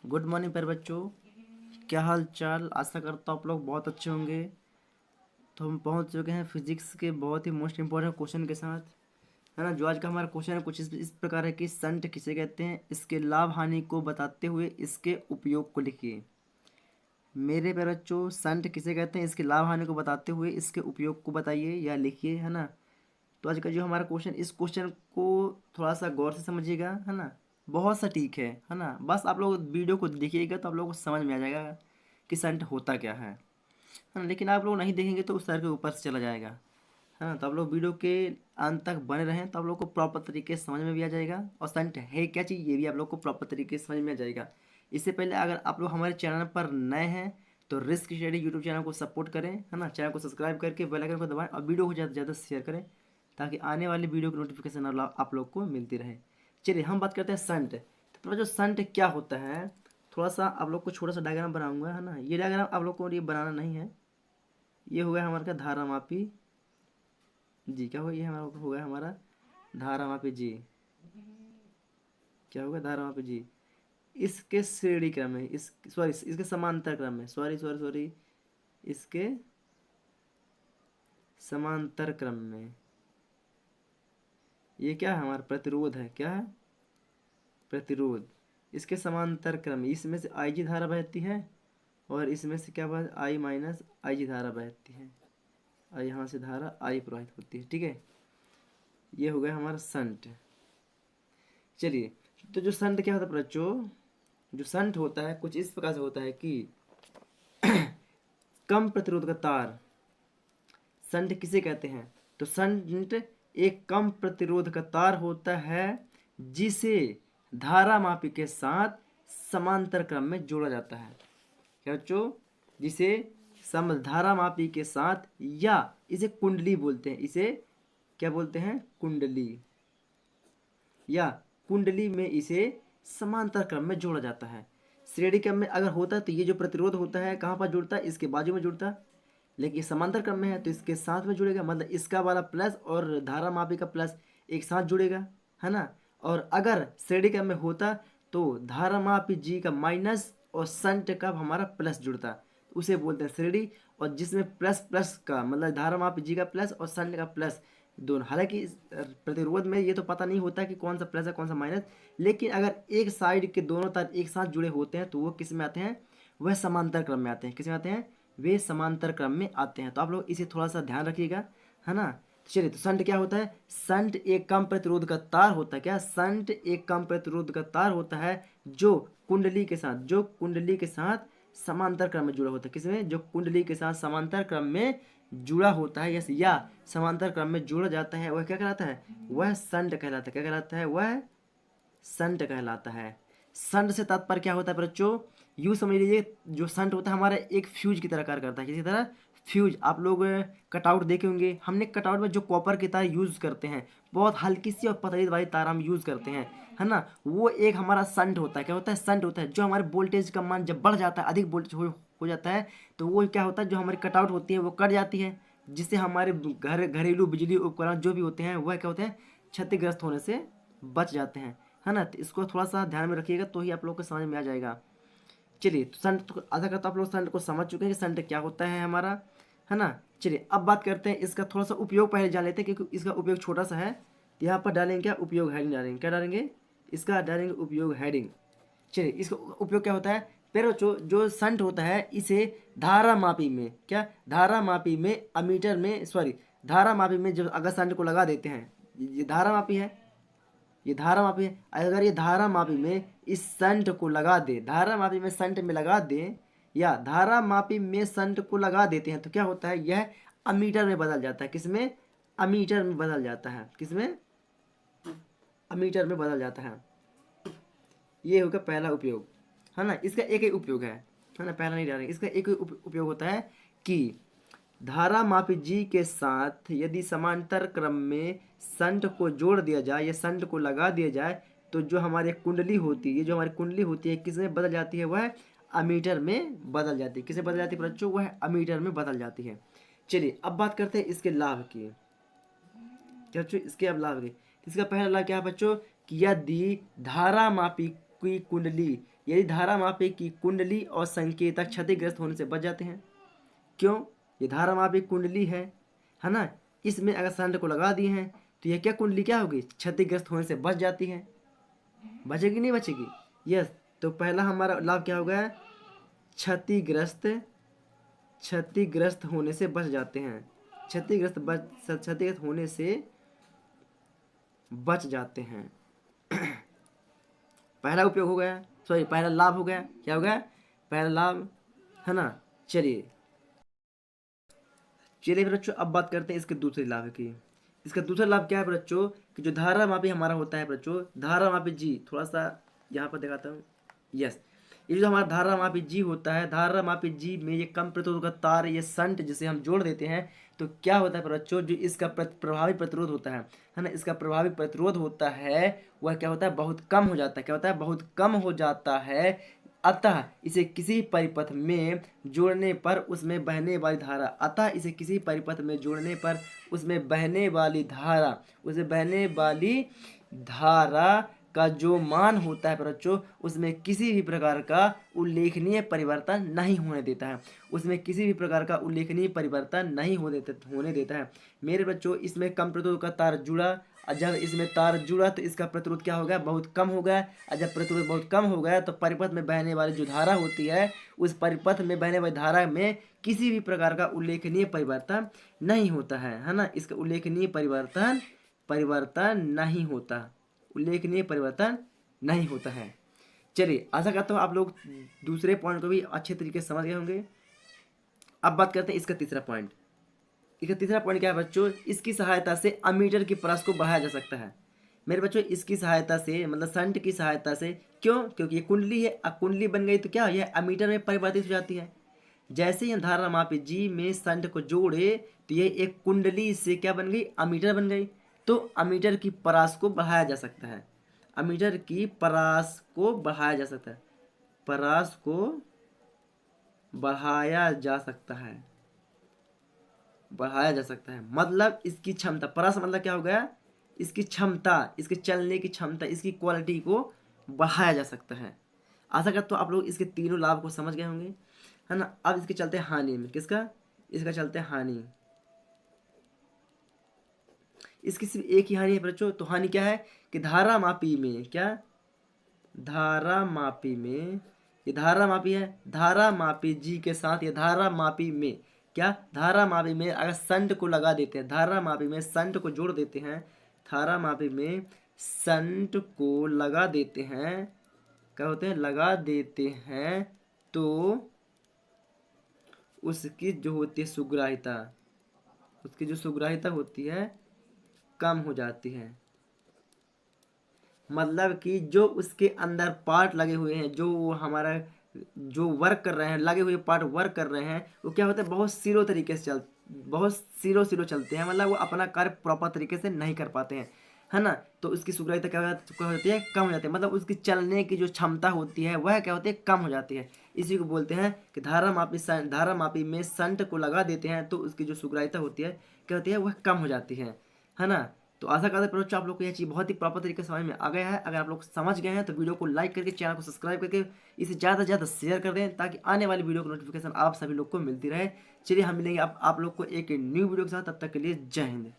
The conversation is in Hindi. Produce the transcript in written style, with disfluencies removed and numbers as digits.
गुड मॉर्निंग प्यारे बच्चों। क्या हाल चाल? आशा करता हूँ आप लोग बहुत अच्छे होंगे। तो हम पहुँच चुके हैं फिजिक्स के बहुत ही मोस्ट इम्पोर्टेंट क्वेश्चन के साथ, है ना। जो आज का हमारा क्वेश्चन है कुछ इस प्रकार है कि संट किसे कहते हैं, इसके लाभ हानि को बताते हुए इसके उपयोग को लिखिए। मेरे प्यारे बच्चों, संट किसे कहते हैं, इसके लाभ हानि को बताते हुए इसके उपयोग को बताइए या लिखिए, है ना। तो आज का जो हमारा क्वेश्चन, इस क्वेश्चन को थोड़ा सा गौर से समझिएगा, है ना। बहुत सा ठीक है ना। बस आप लोग वीडियो को देखिएगा तो आप लोगों को समझ में आ जाएगा कि संट होता क्या है ना। लेकिन आप लोग नहीं देखेंगे तो उस सर के ऊपर से चला जाएगा, है ना। तो आप लोग वीडियो के अंत तक बने रहें तो आप लोग को प्रॉपर तरीके से समझ में भी आ जाएगा, और संट है क्या चीज़ ये भी आप लोग को प्रॉपर तरीके से समझ में आ जाएगा। इससे पहले अगर आप लोग हमारे चैनल पर नए हैं तो रिस्क स्टडी यूट्यूब चैनल को सपोर्ट करें, है ना। चैनल को सब्सक्राइब करके बेल आइकन को दबाएं और वीडियो को ज़्यादा से ज़्यादा शेयर करें ताकि आने वाली वीडियो की नोटिफिकेशन आप लोग को मिलती रहे। चलिए हम बात करते हैं संट। तो जो संट क्या होता है, थोड़ा सा आप लोग को छोटा सा डायग्राम बनाऊंगा, है ना। ये डायग्राम आप लोग को ये बनाना नहीं है। ये हो गया हमारा क्या, धारा मापी जी। क्या हो, ये हमारा हो गया हमारा धारा मापी जी। क्या होगा, धारा मापी जी। इसके श्रेणी क्रम में, इस सॉरी इसके समांतर क्रम में, सॉरी इसके समांतर क्रम में ये क्या है, हमारा प्रतिरोध है। क्या है, प्रतिरोध। इसके समांतर क्रम में इसमें से आई जी धारा बहती है और इसमें से क्या बह, आई माइनस आई जी धारा बहती है, और यहाँ से धारा आई प्रवाहित होती है। ठीक है, ये हो गया हमारा संट। चलिए, तो जो संट क्या होता है बच्चों, जो संट होता है कुछ इस प्रकार से होता है कि कम प्रतिरोध का तार। संट किसे कहते हैं, तो संट एक कम प्रतिरोध का तार होता है जिसे धारा मापी के साथ समांतर क्रम में जोड़ा जाता है। क्या बच्चों, जिसे समधारा मापी के साथ, या इसे कुंडली बोलते हैं, इसे क्या बोलते हैं, कुंडली, या कुंडली में इसे समांतर क्रम में जोड़ा जाता है। श्रेणी क्रम में अगर होता तो ये जो प्रतिरोध होता है कहाँ पर जुड़ता है, इसके बाजू में जुड़ता। लेकिन समांतर क्रम में है तो इसके साथ में जुड़ेगा, मतलब इसका वाला प्लस और धारा मापी का प्लस एक साथ जुड़ेगा, है ना। और अगर श्रेणी क्रम में होता तो धारा मापी जी का माइनस और संट का हमारा प्लस जुड़ता, तो उसे बोलते हैं श्रेणी। और जिसमें प्लस प्लस का मतलब धारा मापी जी का प्लस और संट का प्लस दोनों, हालांकि प्रतिरोध में ये तो पता नहीं होता कि कौन सा प्लस है कौन सा माइनस, लेकिन अगर एक साइड के दोनों तार एक साथ जुड़े होते हैं तो वो किस में आते हैं, वह समांतर क्रम में आते हैं। किस में आते हैं, वे समांतर क्रम में आते हैं। तो आप लोग इसे थोड़ा सा ध्यान रखिएगा, है ना। चलिए, तो संट क्या होता है, संट एक कम प्रतिरोध का तार होता है। क्या, संट एक कम प्रतिरोध का तार होता है जो कुंडली के साथ, जो कुंडली के साथ समांतर क्रम में जुड़ा होता है। किसमें, जो कुंडली के साथ समांतर क्रम में जुड़ा होता है, यस, या समांतर क्रम में जुड़ा जाता है, वह क्या कहलाता है, वह संट कहलाता है। क्या कहलाता है, वह संट कहलाता है। संट से तात्पर्य क्या होता है बच्चों, यूँ समझ लीजिए, जो संट होता है हमारा एक फ्यूज की तरह कार्य करता है। किसी तरह फ्यूज, आप लोग कटआउट देखे होंगे, हमने कटआउट में जो कॉपर की तार यूज़ करते हैं, बहुत हल्की सी और पतली वाली तार हम यूज़ करते हैं, है ना। वो एक हमारा संट होता है। क्या होता है, संट होता है। जो हमारे वोल्टेज का मान जब बढ़ जाता है, अधिक वोल्टेज हो जाता है, तो वो क्या होता है, जो हमारी कटआउट होती है वो कट जाती है, जिससे हमारे घरेलू बिजली उपकरण जो भी होते हैं वह क्या होते हैं, क्षतिग्रस्त होने से बच जाते हैं, है ना। तो इसको थोड़ा सा ध्यान में रखिएगा तो ही आप लोग को समझ में आ जाएगा। चलिए, तो संट तो आशा करता आप लोग संट को समझ चुके हैं कि संट क्या होता है हमारा, है ना। चलिए, अब बात करते हैं इसका थोड़ा सा उपयोग पहले जान लेते हैं, क्योंकि इसका उपयोग छोटा सा है। तो यहाँ पर डालेंगे क्या, उपयोग हेडिंग डालेंगे। क्या डालेंगे, इसका डालेंगे उपयोग हेडिंग। चलिए, इसका उपयोग क्या होता है, फिर जो संट होता है इसे धारा मापी में, क्या, धारा मापी में अमीटर में, सॉरी धारा मापी में जब अगर संट को लगा देते हैं, ये धारा मापी है, ये धारा मापी है, अगर ये धारा मापी में इस संट को लगा दे, धारा मापी में संट में लगा दें, या धारा मापी में संट को लगा देते हैं, तो क्या होता है, यह अमीटर में बदल जाता है। किसमें, अमीटर में बदल जाता है। किसमें, अमीटर में बदल जाता है। ये होगा पहला उपयोग, है ना। इसका एक ही उपयोग है ना, पहला नहीं डालेंगे। इसका एक ही उपयोग होता है कि धारा मापी जी के साथ यदि समांतर क्रम में संट को जोड़ दिया जाए या संट को लगा दिया जाए, तो जो हमारी कुंडली होती है, जो हमारी कुंडली होती है किसमें बदल जाती है, वह अमीटर में बदल जाती है। किसमें बदल जाती है बच्चों, वह अमीटर में बदल जाती है। चलिए, अब बात करते हैं इसके लाभ की। क्या बच्चों, इसके अब लाभ की, इसका पहला लाभ क्या है बच्चों, कि यदि धारा मापी की कुंडली, यदि धारा मापी की कुंडली और संकेतक क्षतिग्रस्त होने से बच जाते हैं। क्यों? ये धारा मापी कुंडली है ना, इसमें अगर संट को लगा दिए हैं तो ये क्या कुंडली क्या होगी, क्षतिग्रस्त होने से बच जाती है। बचेगी नहीं बचेगी? यस। तो पहला हमारा लाभ क्या हो गया, क्षतिग्रस्त होने से बच जाते हैं, क्षतिग्रस्त होने से बच जाते हैं। पहला उपयोग हो गया, सॉरी पहला लाभ हो गया। क्या हो गया? पहला लाभ, है ना। चलिए बच्चों अब बात करते हैं इसके दूसरे लाभ की। इसका दूसरा लाभ क्या है बच्चों, कि जो धारा मापी हमारा होता है बच्चों, धारा मापी जी, थोड़ा सा यहाँ पर दिखाता हूँ। यस, ये जो हमारा धारा मापी जी होता है, धारा मापी जी में ये कम प्रतिरोध का तार, ये संट जिसे हम जोड़ देते हैं, तो क्या होता है बच्चों, जो इसका प्रभावी प्रतिरोध होता है ना, इसका प्रभावी प्रतिरोध होता है वह क्या होता है, बहुत कम हो जाता है। क्या होता है? बहुत कम हो जाता है। अतः इसे किसी परिपथ में जोड़ने पर उसमें बहने वाली धारा, अतः इसे किसी परिपथ में जोड़ने पर उसमें बहने वाली धारा का जो मान होता है बच्चों, उसमें किसी भी प्रकार का उल्लेखनीय परिवर्तन नहीं होने देता है। उसमें किसी भी प्रकार का उल्लेखनीय परिवर्तन नहीं होने देता है मेरे बच्चों। इसमें कम प्रतिरोध का तार जुड़ा, और जब इसमें तार जुड़ा तो इसका प्रतिरोध क्या हो गया, बहुत कम हो गया। और जब प्रतिरोध बहुत कम हो गया तो परिपथ में बहने वाली जो धारा होती है, उस परिपथ में बहने वाली धारा में किसी भी प्रकार का उल्लेखनीय परिवर्तन नहीं होता है ना। इसका उल्लेखनीय परिवर्तन नहीं होता है। चलिए आशा करता हूँ आप लोग दूसरे पॉइंट को भी अच्छे तरीके से समझ गए होंगे। अब बात करते हैं इसका तीसरा पॉइंट। इसका तीसरा पॉइंट क्या है बच्चों, इसकी सहायता से अमीटर की परास को बढ़ाया जा सकता है मेरे बच्चों। इसकी सहायता से मतलब संट की सहायता से, क्यों? क्योंकि ये कुंडली है, अब कुंडली बन गई तो क्या, यह अमीटर में परिवर्तित हो जाती है। जैसे ही हम धारा मापी जी में संट को जोड़े तो ये एक कुंडली से क्या बन गई, अमीटर बन गई। तो अमीटर की परास को बढ़ाया जा सकता है, अमीटर की परास को बढ़ाया जा सकता है, परास को बढ़ाया जा सकता है। मतलब इसकी क्षमता, परास मतलब क्या हो गया, इसकी क्षमता, इसके चलने की क्षमता, इसकी क्वालिटी को बढ़ाया जा सकता है। आशा करता हूँ आप लोग इसके तीनों लाभ को समझ गए होंगे, है ना। अब इसके चलते हैं हानि में। किसका? इसका चलते हैं हानि। इसकी सिर्फ एक ही हानि है बच्चों। तो हानि क्या है कि धारा मापी में, क्या धारा मापी में, ये धारा मापी है, धारा मापी जी के साथ ये धारा मापी में क्या, धारा मापी में अगर संट को लगा देते हैं, धारा मापी में संट को जोड़ देते हैं, धारा मापी में संट को लगा देते हैं, क्या होते हैं, लगा देते हैं, तो उसकी जो होती है सुग्राहिता, उसकी जो सुग्राहिता होती है कम हो जाती है। मतलब कि जो उसके अंदर पार्ट लगे हुए हैं, जो हमारा जो वर्क कर रहे हैं, लगे हुए पार्ट वर्क कर रहे हैं, वो क्या होता है, बहुत स्लो चलते हैं। मतलब वो अपना कार्य प्रॉपर तरीके से नहीं कर पाते हैं, है ना। तो उसकी सुग्राहिता क्या होती है, कम हो जाती है। मतलब उसकी चलने की जो क्षमता होती है वह क्या होती है, कम हो जाती है। इसी को बोलते हैं कि धारा मापी में संट को लगा देते हैं तो उसकी जो सुग्राहिता होती है क्या होती है, वह कम हो जाती है ना। तो आशा करते हैं बच्चों आप लोग को यह चीज़ बहुत ही प्रॉपर तरीके से समझ में आ गया है। अगर आप लोग समझ गए हैं तो वीडियो को लाइक करके, चैनल को सब्सक्राइब करके इसे ज़्यादा से ज़्यादा शेयर कर दें, ताकि आने वाली वीडियो की नोटिफिकेशन आप सभी लोग को मिलती रहे। चलिए हम मिलेंगे आप लोग को एक न्यू वीडियो के साथ, तब तक के लिए जय हिंद।